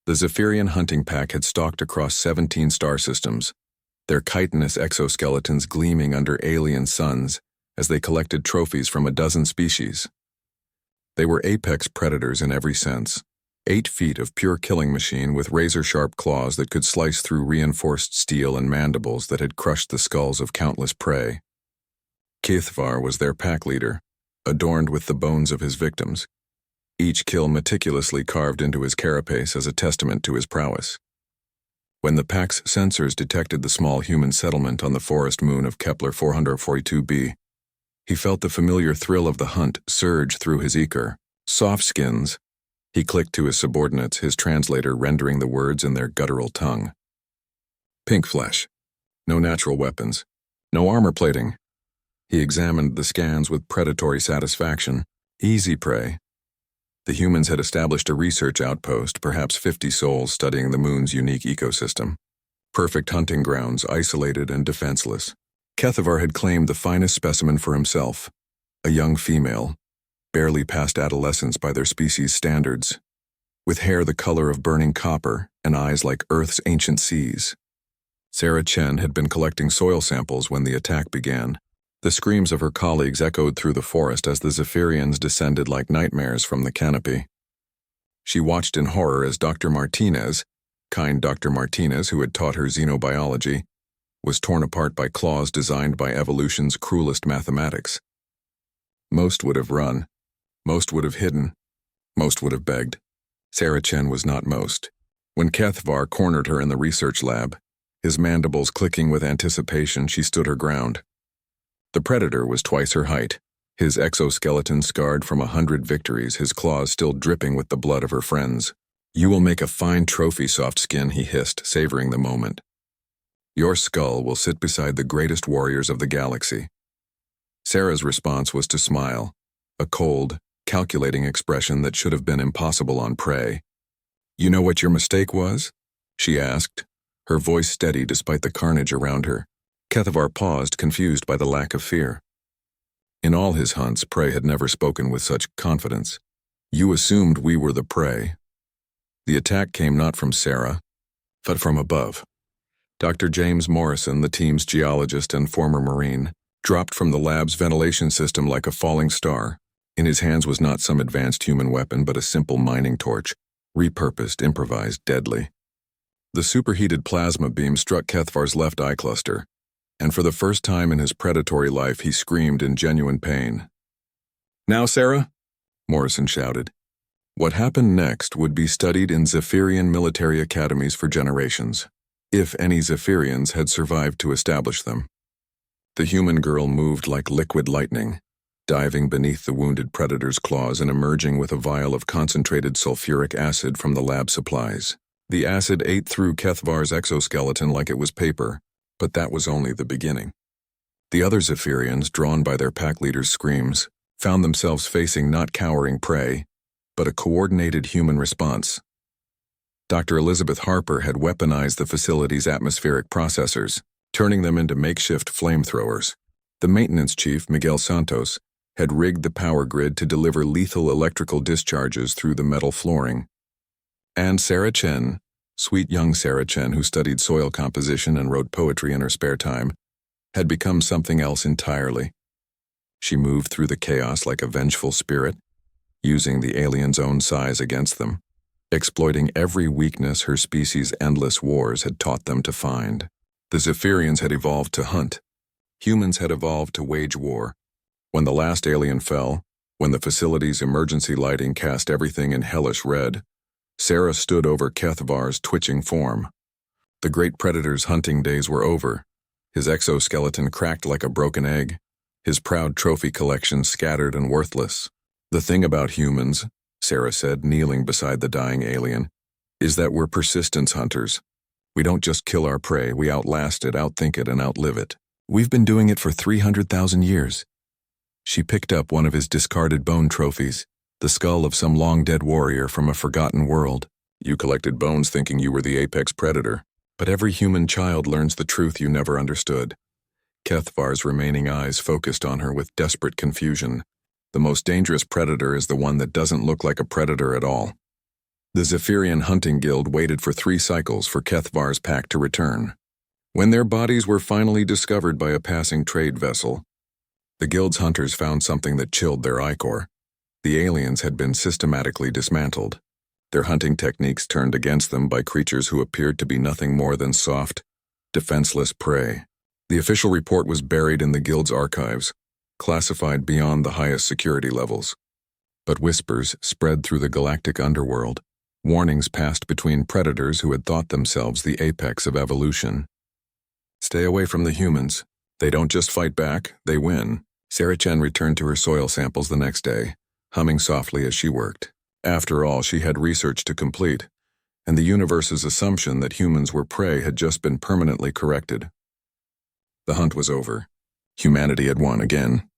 The Zephyrian hunting pack had stalked across 17 star systems, their chitinous exoskeletons gleaming under alien suns as they collected trophies from a dozen species. They were apex predators in every sense, 8 feet of pure killing machine with razor-sharp claws that could slice through reinforced steel and mandibles that had crushed the skulls of countless prey. Kithvar was their pack leader, adorned with the bones of his victims, each kill meticulously carved into his carapace as a testament to his prowess. When the pack's sensors detected the small human settlement on the forest moon of Kepler 442b, he felt the familiar thrill of the hunt surge through his ether. Soft skins. He clicked to his subordinates, his translator rendering the words in their guttural tongue. Pink flesh. No natural weapons. No armor plating. He examined the scans with predatory satisfaction. Easy prey. The humans had established a research outpost, perhaps 50 souls studying the moon's unique ecosystem. Perfect hunting grounds, isolated and defenseless. Kethvar had claimed the finest specimen for himself, a young female, barely past adolescence by their species' standards, with hair the color of burning copper and eyes like Earth's ancient seas. Sarah Chen had been collecting soil samples when the attack began. The screams of her colleagues echoed through the forest as the Zephyrians descended like nightmares from the canopy. She watched in horror as Dr. Martinez, kind Dr. Martinez who had taught her xenobiology, was torn apart by claws designed by evolution's cruelest mathematics. Most would have run. Most would have hidden. Most would have begged. Sarah Chen was not most. When Kethvar cornered her in the research lab, his mandibles clicking with anticipation, she stood her ground. The predator was twice her height, his exoskeleton scarred from 100 victories, his claws still dripping with the blood of her friends. "You will make a fine trophy, soft skin," he hissed, savoring the moment. "Your skull will sit beside the greatest warriors of the galaxy." Sarah's response was to smile, a cold, calculating expression that should have been impossible on prey. "You know what your mistake was?" she asked, her voice steady despite the carnage around her. Kethvar paused, confused by the lack of fear. In all his hunts, prey had never spoken with such confidence. "You assumed we were the prey." The attack came not from Sarah, but from above. Dr. James Morrison, the team's geologist and former Marine, dropped from the lab's ventilation system like a falling star. In his hands was not some advanced human weapon, but a simple mining torch, repurposed, improvised, deadly. The superheated plasma beam struck Kethvar's left eye cluster, and for the first time in his predatory life he screamed in genuine pain. "Now, Sarah?" Morrison shouted. What happened next would be studied in Zephyrian military academies for generations, if any Zephyrians had survived to establish them. The human girl moved like liquid lightning, diving beneath the wounded predator's claws and emerging with a vial of concentrated sulfuric acid from the lab supplies. The acid ate through Kethvar's exoskeleton like it was paper, but that was only the beginning. The other Zephyrians, drawn by their pack leader's screams, found themselves facing not cowering prey, but a coordinated human response. Dr. Elizabeth Harper had weaponized the facility's atmospheric processors, turning them into makeshift flamethrowers. The maintenance chief, Miguel Santos, had rigged the power grid to deliver lethal electrical discharges through the metal flooring. And Sarah Chen, sweet young Sarah Chen who studied soil composition and wrote poetry in her spare time, had become something else entirely. She moved through the chaos like a vengeful spirit, using the aliens' own size against them, exploiting every weakness her species' endless wars had taught them to find. The Zephyrians had evolved to hunt. Humans had evolved to wage war. When the last alien fell, when the facility's emergency lighting cast everything in hellish red, Sarah stood over Kethvar's twitching form. The great predator's hunting days were over. His exoskeleton cracked like a broken egg, his proud trophy collection scattered and worthless. "The thing about humans," Sarah said, kneeling beside the dying alien, "is that we're persistence hunters. We don't just kill our prey, we outlast it, outthink it, and outlive it. We've been doing it for 300,000 years. She picked up one of his discarded bone trophies, the skull of some long-dead warrior from a forgotten world. "You collected bones thinking you were the apex predator, but every human child learns the truth you never understood." Kethvar's remaining eyes focused on her with desperate confusion. "The most dangerous predator is the one that doesn't look like a predator at all." The Zephyrian hunting guild waited for 3 cycles for Kethvar's pack to return. When their bodies were finally discovered by a passing trade vessel, the guild's hunters found something that chilled their ichor. The aliens had been systematically dismantled, their hunting techniques turned against them by creatures who appeared to be nothing more than soft, defenseless prey. The official report was buried in the guild's archives, classified beyond the highest security levels. But whispers spread through the galactic underworld. Warnings passed between predators who had thought themselves the apex of evolution. Stay away from the humans. They don't just fight back, they win. Sarah Chen returned to her soil samples the next day, humming softly as she worked. After all, she had research to complete, and the universe's assumption that humans were prey had just been permanently corrected. The hunt was over. Humanity had won again.